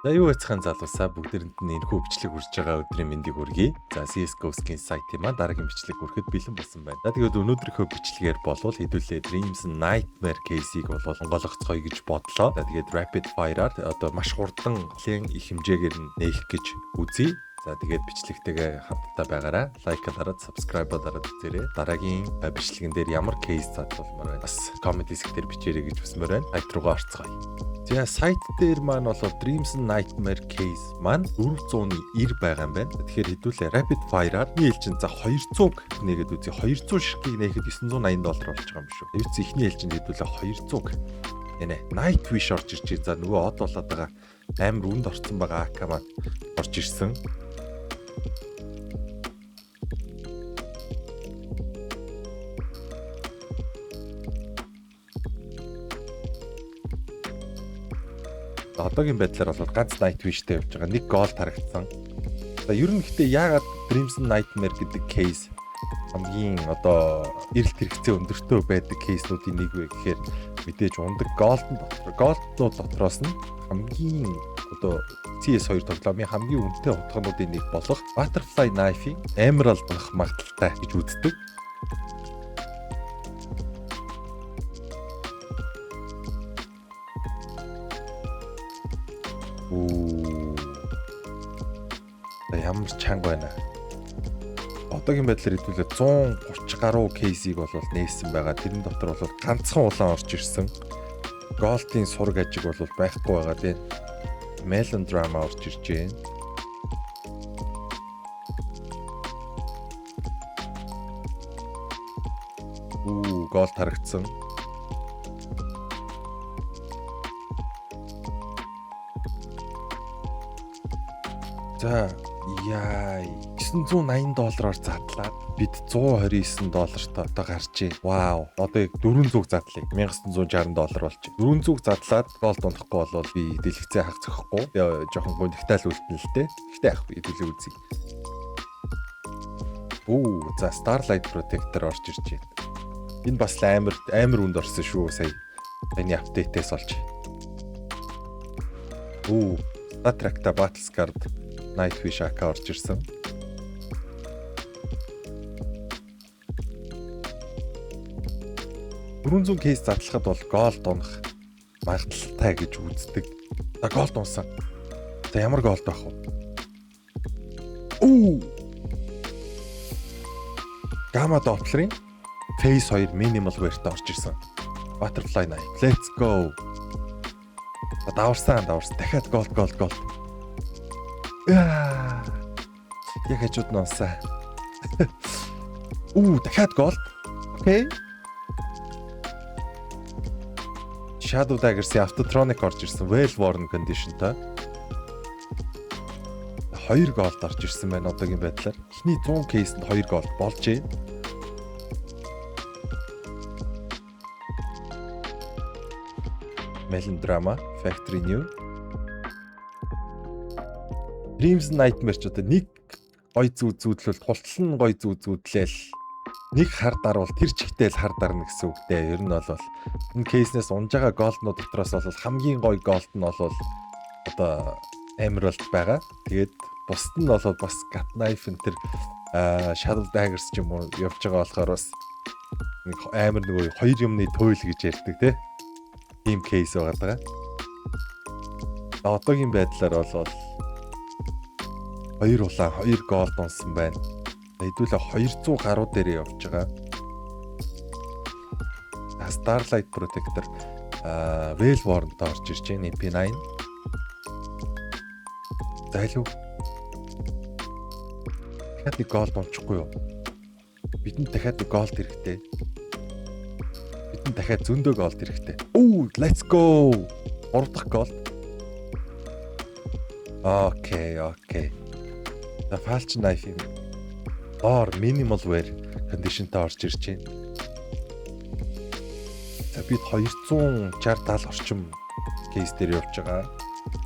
За юу яцхан залуусаа бүгдээрэнд нь энэхүү бичлэг хүрч байгаа өдрийн мэндийг хүргэе. За CS:GO-гийн сайтын маань дараагийн бичлэг хүрэхэд бэлэн болсон байна. За тэгээд өнөөдрийнхөө бичлэгээр болвол хэдүүлээ Dreams Nightmare case-ийг болвол онгологцгоё гэж бодлоо. За тэгээд Rapid Fire-аар одоо маш хурдан их хэмжээгээр нь нээх гэж үзье. За тэгээд бичлэгтэйгээ хамтдаа байгаарай. Лайк-дараад, subscribe-дараад үзээрэй. Дараагийн бичлэгэн дээр ямар кейс задлуулмаар байна. Бас comment хэсгээр бичээрэй гэж хүсмээр байна. Сайт руугаа орцгоё. За сайт дээр маань болоо Dreams Nightmare case маань 490 байгаа юм байна. Тэгэхээр хэдүүлээ Rapid Fire-аар нийлжин за 200 нэгэд үзье. 200 ширхгийг нээхэд $980 болж байгаа юм шүү. Эвц ихний ээлжинд хэдүүлээ 200. Энэ Night Wish орж ирчихээ. За нөгөө од болоод байгаа амар үнд орсон байгаа AK маань орж ирсэн. Одоогийн байдлаар бол ганц Night Wish-тэй явж байгаа. Нэг гол тарагдсан. За ер нь гэхдээ яагаад Dreams Nightmare гэдэг кейс хамгийн одоо эрэлт хэрэгцээ өндөртөө байдаг кейснуудын нэг вэ гэхээр мэдээж ундаг голднууд дотроос нь хамгийн одоо CS2 тоглоомын хамгийн үнэтэй утгануудын нэг болох Butterfly Knife-ийн Emerald болох магадaltaй гэж үздэг. Ямар чанга байна. Одоогийн байдлаар хэдүүлээ 130 гаруй кейсийг бол нээсэн байгаа. Тэрэн дотор бол ганцхан улаан орж ирсэн. Голтын сураг ажиг бол байхгүй байгаа тийм. Melon drama орж ирж байна. Гол тарагдсан. За яа $980-оор задлаад бид $129 одоо гарчээ. Вау. Одоо яг 400 задлаа. $1960 болж. 400 задлаад голд унахгүй болвол би дэлгэцээ хах зөхгүй. Жохон гонигтаал үлдэн л дээ. Гэхдээ яах вэ? Хэдүүлээ үзье. За Starlight Protector орж ирж байна. Энэ бас амар үнд орсон шүү сая. Таны апдейтээс олж. Attack-та Battlescard Night Wish AK орж ирсэн. $400 кейс задлахад бол голд унах магадaltaй гэж үздэг. За голд унсан. За ямар голд байх вэ? Gamma Doppler-ийн Phase 2 Minimal Wear-т орж ирсэн. Butterfly Knife. Let's go. Даварсан. Дахиад голд. Яг хажууд нь унсаа. Дахиад голд. Окей. Shadow Daggers-ийн Autotronic орж ирсэн. Well worn condition-тай. 2 голд орж ирсэн байна одоогийн байдлаар. Эхний 100 кейсэнд 2 голд болжээ. Melon Drama, Factory New. Dreams Nightmare ч одоо нэг гой зүүдлэл тултал нь гой зүүдлээл нэг хар дарвал тэр чигтэл хар дарна гэсэн үг дээ. Ер нь бол энэ кейснээс унж байгаа голднууд дотроос бол хамгийн гой голд нь бол одоо Emerald байгаа. Тэгээд бусд нь бол бас Gat Knife энэ тэр Shadow Daggers ч юм уу явж байгаа болохоор бас нэг амар нөгөө хоёр юмны туйл гэж ярьдаг те. Ийм кейс байгаа. Одоогийн байдлаар бол 2 улаан 2 голд унсан байна. Хэдүүлээ 200 гаруй дээр явж байгаа. Starlight Protector Well Worn-д орж ирж байна. MP9. Зайлуу. Дахиад нэг голд унчихгүй юу? Бидэнд дахиад нэг голд хэрэгтэй. Бидэнд дахиад зөндөө голд хэрэгтэй. Let's go. 3 дахь голд. Окей. The Falch Knife or Minimal Wear condition-тай орж ирж байна. За бид 260-70 орчим кейс дээр явж байгаа.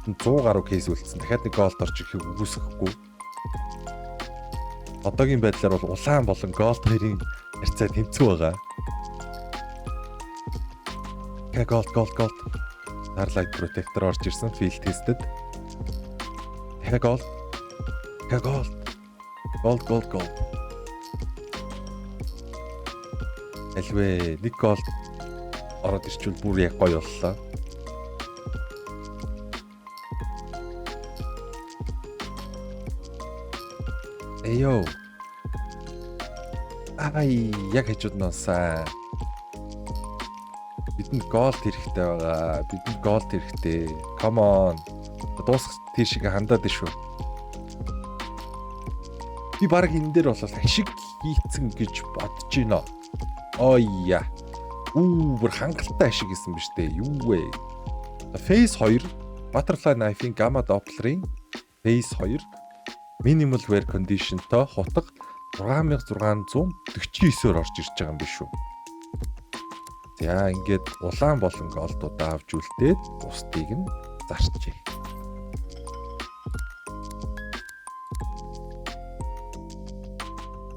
100 гаруй кейс үлдсэн. Дахиад нэг голд орж ирэхийг үгүйсэхгүй. Одоогийн байдлаар бол улаан болон голд хоёрын харьцаа тэнцүү байгаа. Gold. Starlight Protector орж ирсэн field tested. Гол. Гол. Гол. Альвэ нэг гол ороод ирчвэл бүр яг гоё боллоо. Эё. Яг хажууднаасаа бидэнд гол хэрэгтэй байгаа. Бидэнд гол хэрэгтэй. Come on. Дуусах тийшээ хандаад шүү. Би баг энэ дээр болол ашиг хийцэн гэж бодож байна. Ойя. Бүр хангалттай ашиг гэсэн биз дээ. Юу вэ? Phase 2 Butterfly Knife-ийн Gamma Doppler-ийн Phase 2 Minimal Wear Condition-той хутга 6649-оор орж ирж байгаа юм биш үү? За ингээд улаан болон голдуудаа авч үлдээд бусдыг нь зарчээ.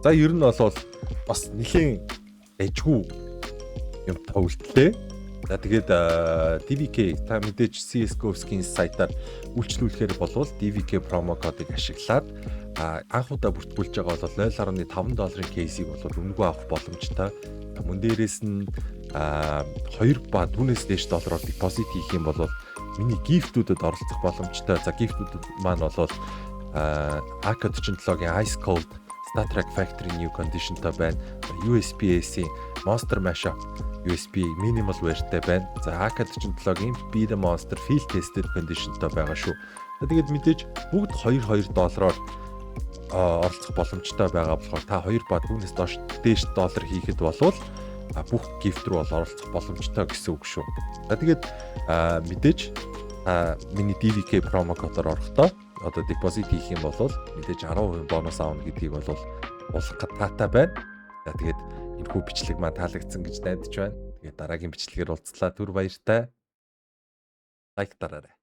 За ер нь бол бас нэлийн эжгүй юм товлтлээ. За тэгээд DVK та мэдээж CS:GO-гийн сайтаар үйлчлүүлэхээр болвол DVK промо кодыг ашиглаад анх удаа бүртгүүлж байгаа бол $0.5 кейсийг бол өнгөө авах боломжтой. Мөн дээрээс нь 2 ба түүнээс дээш доллараар депозит хийх юм бол миний гифтүүдэд оролцох боломжтой. За гифтүүдэд маань бол AK47-гийн Ice Cold Star Trek Factory New Condition-той байна. USB-AC Monster Mashup USB Minimal Wear-тэй байна. За AK47-гийн Be the Monster Field Tested Condition-той байгаа шүү. Тэгээд мэдээж бүгд $2 оролцох боломжтой байгаа болохоор та 2 ба түүнээс дээш доллар хийхэд болвол бүх гифт рүү бол оролцох боломжтой гэсэн үг шүү. За тэгээд мэдээж миний DVK промо кодоор орохдоо одоо депозит хийх юм бол мэдээж 10% бонус аавна гэдгийг бол уулах таатай байна. За тэгээд энэ хүү бичлэг маань таалагдсан гэж найдаж байна. Тэгээд дараагийн бичлэгээр уулзлаа. Түр баяртай. Лайк дараарай.